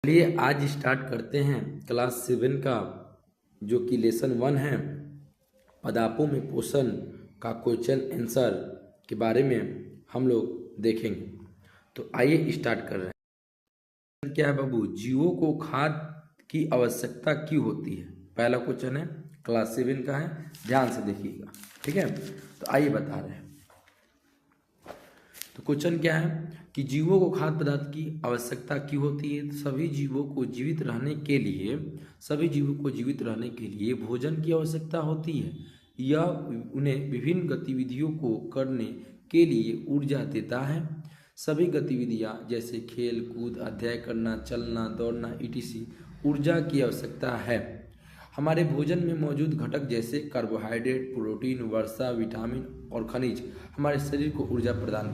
चलिए आज स्टार्ट करते हैं क्लास 7 का जो कि लेसन 1 है। पदार्थों में पोषण का क्वेश्चन आंसर के बारे में हम लोग देखेंगे। तो आइए स्टार्ट कर रहे हैं। क्या है बाबू, जीवों को खाद्य की आवश्यकता क्यों होती है? पहला क्वेश्चन है, क्लास 7 का है, ध्यान से देखिएगा। ठीक है, तो आइए बता रहे हैं। तो क्वेश्चन क्या है कि जीवों को खाद्य पदार्थ की आवश्यकता क्यों होती है? सभी जीवों को जीवित रहने के लिए भोजन की आवश्यकता होती है। यह उन्हें विभिन्न गतिविधियों को करने के लिए ऊर्जा देता है। सभी गतिविधियां जैसे खेल कूद, अध्ययन करना, चलना, दौड़ना etc ऊर्जा की आवश्यकता है। हमारे भोजन में मौजूद घटक जैसे कार्बोहाइड्रेट, प्रोटीन, वसा, विटामिन और खनिज हमारे शरीर को ऊर्जा प्रदान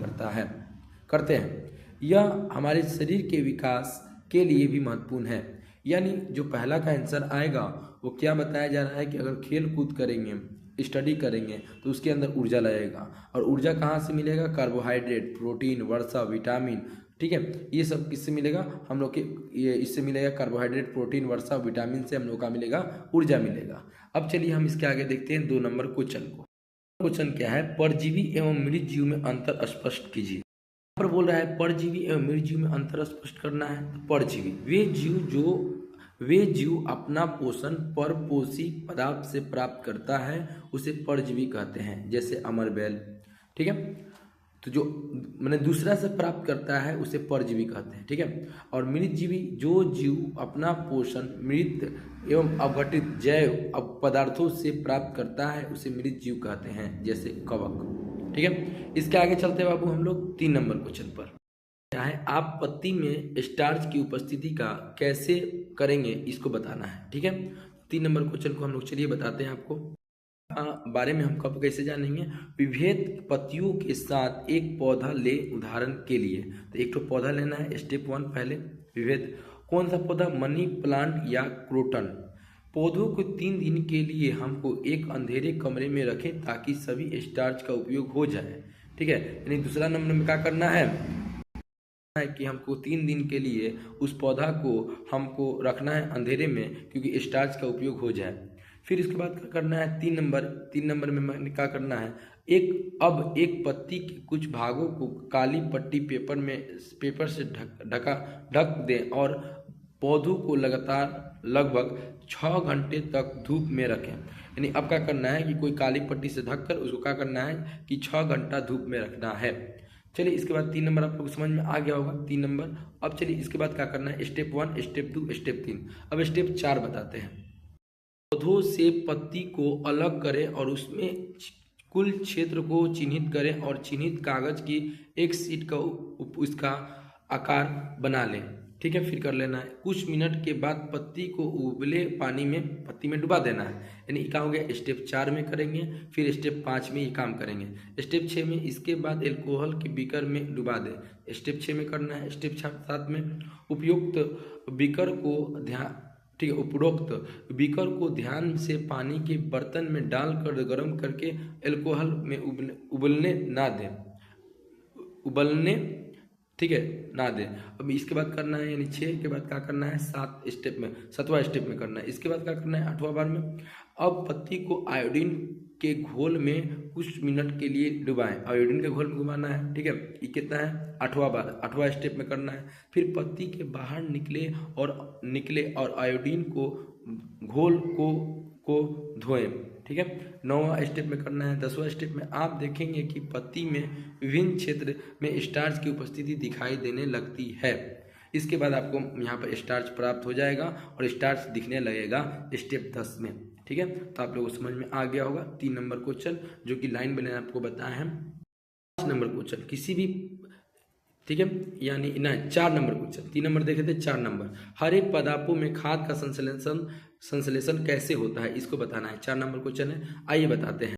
करते हैं। यह हमारे शरीर के विकास के लिए भी महत्वपूर्ण है। यानी जो पहला का आंसर आएगा वो क्या बताया जा रहा है कि अगर खेल कूद करेंगे, स्टडी करेंगे तो उसके अंदर ऊर्जा लगेगा। और ऊर्जा कहाँ से मिलेगा? कार्बोहाइड्रेट, प्रोटीन, वसा, विटामिन। ठीक है, ये सब किससे मिलेगा? हम लोग के ये इससे मिलेगा, कार्बोहाइड्रेट, प्रोटीन, वसा, विटामिन से हम लोग का मिलेगा, ऊर्जा मिलेगा। अब चलिए हम इसके आगे देखते हैं 2 नंबर क्वेश्चन को। क्वेश्चन क्या है? परजीवी एवं मृत जीव में अंतर स्पष्ट कीजिए। पर बोल रहा है परजीवी एवं मृत जीव में अंतर स्पष्ट करना है। परजीवी वे जीव अपना पोषण परपोषी पदार्थ से प्राप्त करता है, उसे परजीवी कहते हैं। जैसे अमरबेल, ठीक है, तो जो मैंने दूसरा से प्राप्त करता है उसे परजीवी कहते हैं। ठीक है, और मृतजीवी जो जीव अपना पोषण मृत एवं अपघटित जैव पदार्थों से प्राप्त करता है उसे मृत जीव कहते हैं, जैसे कवक। ठीक है, इसके आगे चलते हैं बाबू हम लोग 3 नंबर क्वेश्चन पर। क्या है? आप पत्ती में स्टार्च की उपस्थिति का कैसे करेंगे इसको बताना है। ठीक है, 3 नंबर क्वेश्चन को हम लोग चलिए बताते हैं आपको। बारे में हम कब कैसे जानेंगे? विभेद पत्तियों के साथ एक पौधा ले, उदाहरण के लिए तो एक तो पौधा लेना है। स्टेप 1 पहले विभेद। कौन सा पौधा? मनी प्लांट या क्रोटन। पौधों को 3 दिन के लिए हमको एक अंधेरे कमरे में रखें ताकि सभी स्टार्च का उपयोग हो जाए। ठीक है, यानी दूसरा नंबर में क्या करना है कि हमको 3 दिन के लिए उस पौधा को हमको रखना है अंधेरे में, क्योंकि स्टार्च का उपयोग हो जाए। फिर इसके बाद क्या करना है? 3 नंबर में मैंने क्या करना है, एक पत्ती के कुछ भागों को काली पट्टी पेपर से ढक दें और पौधों को लगातार लगभग 6 घंटे तक धूप में रखें। यानी अब क्या करना है कि कोई काली पट्टी से ढककर उसको क्या करना है कि 6 घंटा धूप में रखना है। चलिए इसके बाद 3 नंबर आप लोग समझ में आ गया होगा, 3 नंबर। अब चलिए इसके बाद क्या करना है? Step 1, step 2, step 3। अब स्टेप 4 बताते हैं। पौधों से पत्ती को अलग करें और उसमें कुल क्षेत्र को चिन्हित करें और चिन्हित कागज की एक शीट का उसका आकार बना लें। ठीक है, फिर कर लेना है। कुछ मिनट के बाद पत्ती को उबले पानी में पत्ती में डुबा देना है। यानी क्या हो गया? स्टेप 4 में करेंगे। फिर स्टेप 5 में ये काम करेंगे। स्टेप 6 में इसके बाद एल्कोहल के बीकर में डुबा दें। स्टेप 6 में करना है। स्टेप 7 में उपरोक्त बीकर को ध्यान से पानी के बर्तन में डालकर गर्म करके एल्कोहल में उबलने ना दें। अब इसके बाद करना है, यानी 6 के बाद क्या करना है? 7वां स्टेप में करना है। इसके बाद क्या करना है? 8वां बार में अब पत्ती को आयोडीन के घोल में कुछ मिनट के लिए डुबाएं। आयोडीन के घोल में घुमाना है। ठीक है, ये कितना है? 8वां बार, 8वां स्टेप में करना है। फिर पत्ती के बाहर निकले और आयोडीन को घोल को धोएं। ठीक है, 9वां स्टेप में करना है। 10वां स्टेप में आप देखेंगे कि पत्ती में विभिन्न क्षेत्र में स्टार्च की उपस्थिति दिखाई देने लगती है। इसके बाद आपको यहाँ पर स्टार्च प्राप्त हो जाएगा और स्टार्च दिखने लगेगा स्टेप 10 में। ठीक है, तो आप लोगों को समझ में आ गया होगा 3 नंबर क्वेश्चन जो कि लाइन मैंने आपको बताया है। 5 नंबर क्वेश्चन किसी भी, ठीक है, यानी ना 4 नंबर क्वेश्चन, 3 नंबर देखे थे, 4 नंबर। हर एक पदार्थों में खाद का संश्लेषण कैसे होता है इसको बताना है। 4 नंबर क्वेश्चन है, आइए बताते हैं।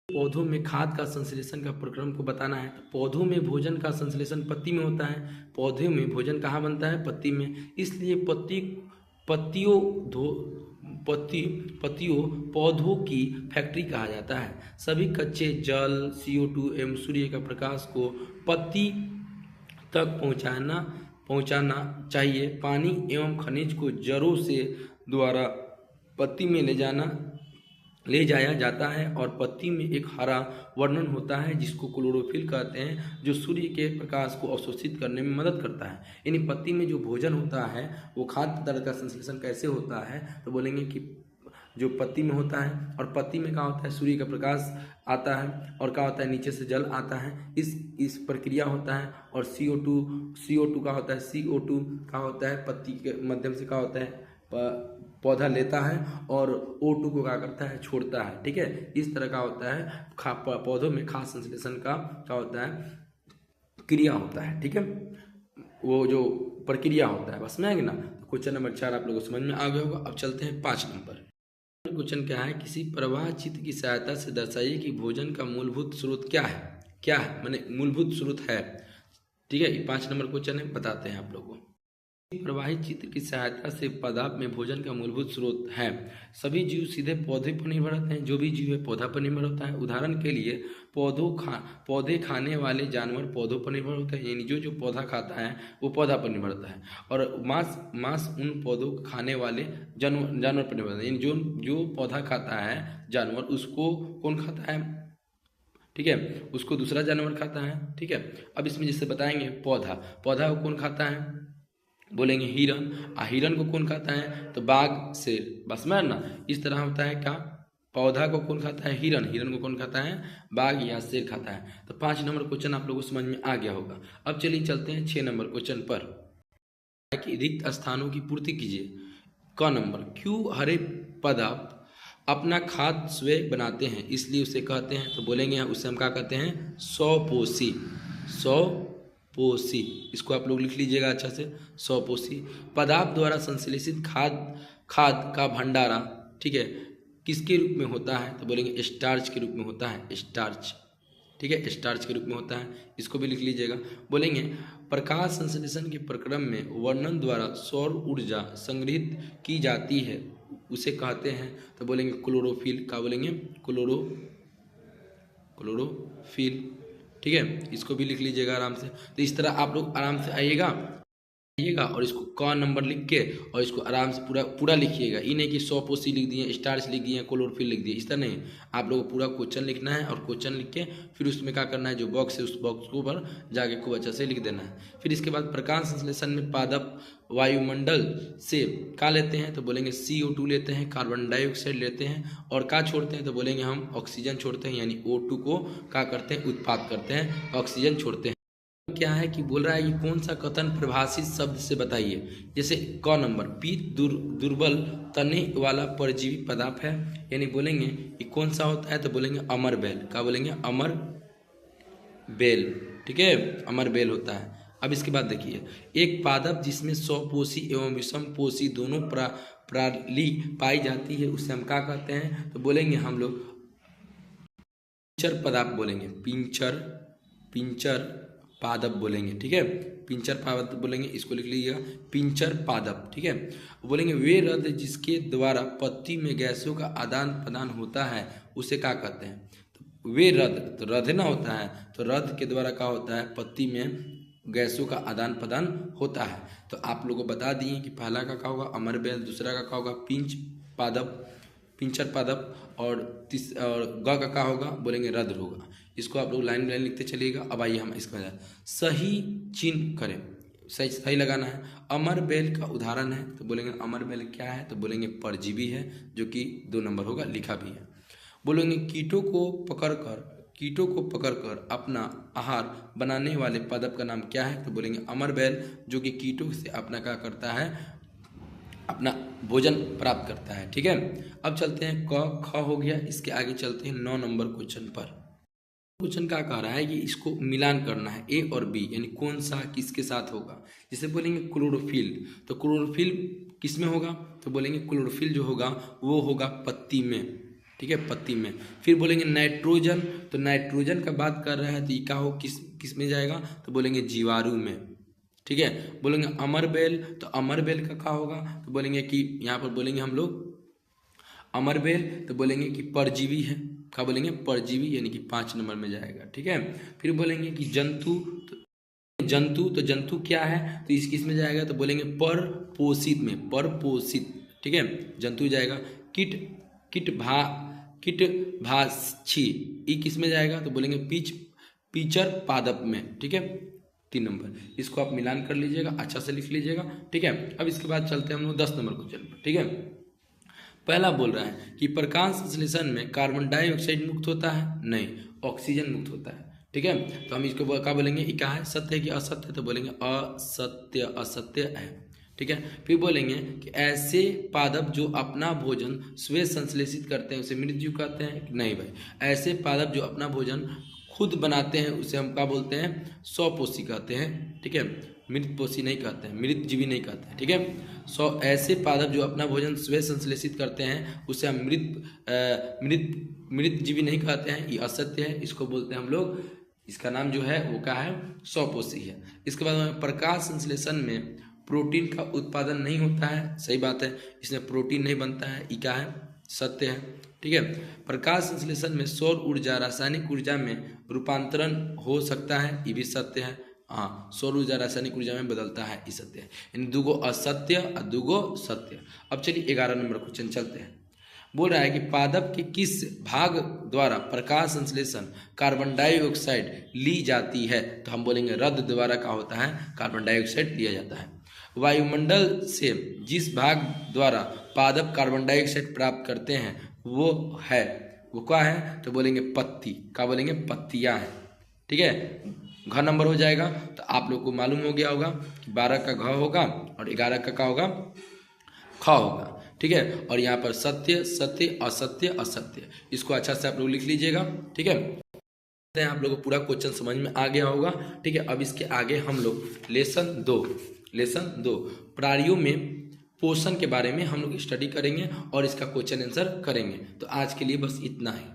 पौधों में खाद का संश्लेषण का प्रक्रम को बताना है। पौधों में भोजन का संश्लेषण पत्ती में होता है। पौधे में भोजन कहाँ बनता है? पत्ती में। इसलिए पत्तियों पौधों की फैक्ट्री कहा जाता है। सभी कच्चे जल, CO2 एवं सूर्य का प्रकाश को पत्ती तक पहुँचाना पहुंचाना चाहिए। पानी एवं खनिज को जड़ों से द्वारा पत्ती में ले जाया जाता है और पत्ती में एक हरा वर्णन होता है जिसको क्लोरोफिल कहते हैं, जो सूर्य के प्रकाश को अवशोषित करने में मदद करता है। यानी पत्ती में जो भोजन होता है वो खाद्य पदार्थ का संश्लेषण कैसे होता है, तो बोलेंगे कि जो पत्ती में होता है, और पत्ती में क्या होता है, सूर्य का प्रकाश आता है और क्या होता है, नीचे से जल आता है, इस प्रक्रिया होता है। और CO2 का होता है, CO2 का होता है पत्ती के माध्यम से क्या होता है, पौधा लेता है और O2 को क्या करता है, छोड़ता है। ठीक है, इस तरह का होता है पौधों में खाद्य संश्लेषण का क्या होता है, क्रिया होता है। ठीक है, वो जो प्रक्रिया होता है, बस में आएंगे ना। तो क्वेश्चन नंबर 4 आप लोगों को समझ में आ गया होगा। अब चलते हैं 5 नंबर। क्वेश्चन क्या है, किसी प्रवाह चित्र की सहायता से दर्शाइए कि भोजन का मूलभूत स्रोत क्या है माने मूलभूत स्रोत है। ठीक है, ये 5 नंबर क्वेश्चन है, बताते हैं आप लोगों को। प्रवाही चित्र की सहायता से पदार्थ में भोजन का मूलभूत स्रोत है। सभी जीव सीधे पौधे पर निर्भर रहते हैं, जो भी जीव है पौधा पर निर्भर होता है। उदाहरण के लिए पौधे खाने वाले जानवर पौधों पर निर्भर होते हैं, यानी जो पौधा खाता है वो पौधा पर निर्भर होता है। और मांस उन पौधों को खाने वाले जानवर पर निर्भर होता है, यानी जो पौधा खाता है जानवर, उसको कौन खाता है, ठीक है, उसको दूसरा जानवर खाता है। ठीक है, अब इसमें जैसे बताएंगे पौधा को कौन खाता है, बोलेंगे हिरन। हिरन को कौन खाता है, तो बाघ शेर, बस में ना। इस तरह होता है क्या, पौधा को कौन खाता है, हिरन को कौन खाता है, बाघ या शेर खाता है। तो 5 नंबर क्वेश्चन आप लोगों को समझ में आ गया होगा। अब चलिए चलते हैं 6 नंबर क्वेश्चन पर, कि रिक्त स्थानों की पूर्ति कीजिए। क नंबर, क्यों हरे पदार्थ अपना खाद्य स्वयं बनाते हैं, इसलिए उसे कहते हैं, तो बोलेंगे उसे हम क्या कहते हैं, स्वपोषी। इसको आप लोग लिख लीजिएगा अच्छा से, स्वपोषी। पदार्थ द्वारा संश्लेषित खाद्य का भंडारण, ठीक है, किसके रूप में होता है, तो बोलेंगे स्टार्च के रूप में होता है, स्टार्च। ठीक है, स्टार्च के रूप में होता है, इसको भी लिख लीजिएगा। बोलेंगे प्रकाश संश्लेषण के प्रक्रम में वर्णन द्वारा सौर ऊर्जा संग्रहित की जाती है, उसे कहते हैं, तो बोलेंगे क्लोरोफिल। का बोलेंगे, क्लोरोफिल। ठीक है, इसको भी लिख लीजिएगा आराम से। तो इस तरह आप लोग आराम से आइएगा और इसको क नंबर लिख के और इसको आराम से पूरा लिखिएगा। ये नहीं कि स्वपोषी लिख दिए, स्टार्च लिख दिए, क्लोरोफिल लिख दिए, इस तरह नहीं। आप लोगों को पूरा क्वेश्चन लिखना है और क्वेश्चन लिख के फिर उसमें क्या करना है, जो बॉक्स है उस बॉक्स के ऊपर जाके खूब अच्छा से लिख देना है। फिर इसके बाद प्रकाश संश्लेषण में पादप वायुमंडल से क्या लेते हैं, तो बोलेंगे CO2 लेते हैं, कार्बन डाइऑक्साइड लेते हैं, और क्या छोड़ते हैं, तो बोलेंगे हम ऑक्सीजन छोड़ते हैं, यानी O2 को क्या करते हैं, उत्पाद करते हैं, ऑक्सीजन छोड़ते हैं। क्या है कि बोल रहा है, ये कौन सा कथन परिभाषित शब्द से बताइए। जैसे क नंबर, पीत दुर्बल तने वाला परजीवी पदार्थ है, यानी बोलेंगे ये कौन सा होता है, तो बोलेंगे अमर बेल। क्या बोलेंगे, अमर बेल। ठीक है, अमर बेल होता है। अब इसके बाद देखिए, एक पादप जिसमें स्वपोषी एवं विषमपोषी दोनों प्रणाली पाई जाती है, उसे हम क्या कहते हैं, तो बोलेंगे हम लोग पिंचर पदार्थ बोलेंगे, पिंचर पादप बोलेंगे। ठीक है, पिंचर पादप बोलेंगे, इसको लिख लीजिएगा, पिंचर पादप। ठीक है, बोलेंगे वे रद्द जिसके द्वारा पत्ती में गैसों का आदान प्रदान होता है, उसे क्या कहते हैं, तो वे रद्द, तो रद्द ना होता है, तो रद्द के द्वारा क्या होता है, पत्ती में गैसों का आदान प्रदान होता है। तो आप लोगों को बता दिए कि पहला का क्या होगा, अमर बेल, दूसरा का क्या होगा, पिंचर पादप, और ग का क्या होगा, बोलेंगे रद्र होगा। इसको आप लोग लाइन लाइन लिखते चलिएगा। अब आइए हम इसका सही चिन्ह करें, सही लगाना है। अमर बेल का उदाहरण है, तो बोलेंगे अमर बेल क्या है, तो बोलेंगे परजीवी है, जो कि 2 नंबर होगा, लिखा भी है। बोलेंगे कीटों को पकड़कर अपना आहार बनाने वाले पादप का नाम क्या है, तो बोलेंगे अमर बेल, जो कि कीटों से अपना क्या करता है, अपना भोजन प्राप्त करता है। ठीक है, अब चलते हैं क ख हो गया, इसके आगे चलते हैं 9 नंबर क्वेश्चन पर। क्वेश्चन क्या कह रहा है कि इसको मिलान करना है, A और B, यानी कौन सा किसके साथ होगा। जैसे बोलेंगे क्लोरोफिल, तो क्लोरोफिल किस में होगा, तो बोलेंगे क्लोरोफिल जो होगा वो होगा पत्ती में। ठीक है, पत्ती में। फिर बोलेंगे नाइट्रोजन, तो नाइट्रोजन का बात कर रहे हैं, तो ये क्या हो, किस में जाएगा, तो बोलेंगे जीवाणु में। ठीक है, बोलेंगे अमर बेल, तो अमर बेल का क्या होगा, तो बोलेंगे कि यहाँ पर बोलेंगे हम लोग अमर बेल, तो बोलेंगे कि परजीवी है। क्या बोलेंगे, परजीवी, यानी कि 5 नंबर में जाएगा। ठीक है, फिर बोलेंगे कि जंतु, तो जंतु, तो जंतु क्या है, तो इस किस में जाएगा, तो बोलेंगे परपोषित में, परपोषित, ठीक है, जंतु जाएगा। कीटभाक्षी, ई किस में जाएगा, तो बोलेंगे पिचर पादप में, ठीक है, 3 नंबर। इसको आप मिलान कर लीजिएगा, अच्छा से लिख लीजिएगा, ठीक है। अब इसके बाद चलते हैं हम लोग 10 नंबर क्वेश्चन पर, ठीक है। पहला बोल रहा है कि प्रकाश संश्लेषण में कार्बन डाइऑक्साइड मुक्त होता है, नहीं, ऑक्सीजन मुक्त होता है, ठीक है। तो हम इसको क्या बोलेंगे, ये क्या है, सत्य है कि असत्य, तो बोलेंगे असत्य, असत्य है, ठीक है। फिर बोलेंगे कि ऐसे पादप जो अपना भोजन स्वयं संश्लेषित करते हैं उसे मृतजीव कहते हैं, नहीं भाई, ऐसे पादप जो अपना भोजन खुद बनाते हैं उसे हम क्या बोलते हैं, स्वपोषी कहते हैं, ठीक है, मृतपोषी नहीं कहते हैं, मृतजीवी नहीं कहते हैं, ठीक है। ऐसे पादप जो अपना भोजन स्वयं संश्लेषित करते हैं उसे हम मृतजीवी नहीं कहते हैं, ये असत्य है, इसको बोलते हैं हम लोग, इसका नाम जो है वो क्या है, स्वपोषी है। इसके बाद प्रकाश संश्लेषण में प्रोटीन का उत्पादन नहीं होता है, सही बात है, इसमें प्रोटीन नहीं बनता है, ये क्या है, सत्य है, ठीक है। प्रकाश संश्लेषण में सौर ऊर्जा रासायनिक ऊर्जा में रूपांतरण हो सकता है, ये भी सत्य है, हाँ, सौर ऊर्जा रासायनिक ऊर्जा में बदलता है, ये सत्य है। इन दुगो असत्य और दुगो सत्य। अब चलिए 11 नंबर क्वेश्चन चलते हैं। बोल रहा है कि पादप के किस भाग द्वारा प्रकाश संश्लेषण कार्बन डाइऑक्साइड ली जाती है, तो हम बोलेंगे रद्द द्वारा क्या होता है, कार्बन डाइऑक्साइड लिया जाता है। वायुमंडल से जिस भाग द्वारा पादप कार्बन डाइऑक्साइड प्राप्त करते हैं वो क्या है, तो बोलेंगे पत्ती, क्या बोलेंगे, पत्तियां हैं, ठीक है। घ नंबर हो जाएगा, तो आप लोग को मालूम हो गया होगा कि 12 का घ होगा और 11 का क्या होगा, ख होगा, ठीक है। और यहाँ पर सत्य, सत्य, असत्य, असत्य, इसको अच्छा से आप लोग लिख लीजिएगा, ठीक है। आप लोगों को पूरा क्वेश्चन समझ में आ गया होगा, ठीक है। अब इसके आगे हम लोग लेसन 2 प्राणियों में पोषण के बारे में हम लोग स्टडी करेंगे और इसका क्वेश्चन आंसर करेंगे। तो आज के लिए बस इतना है।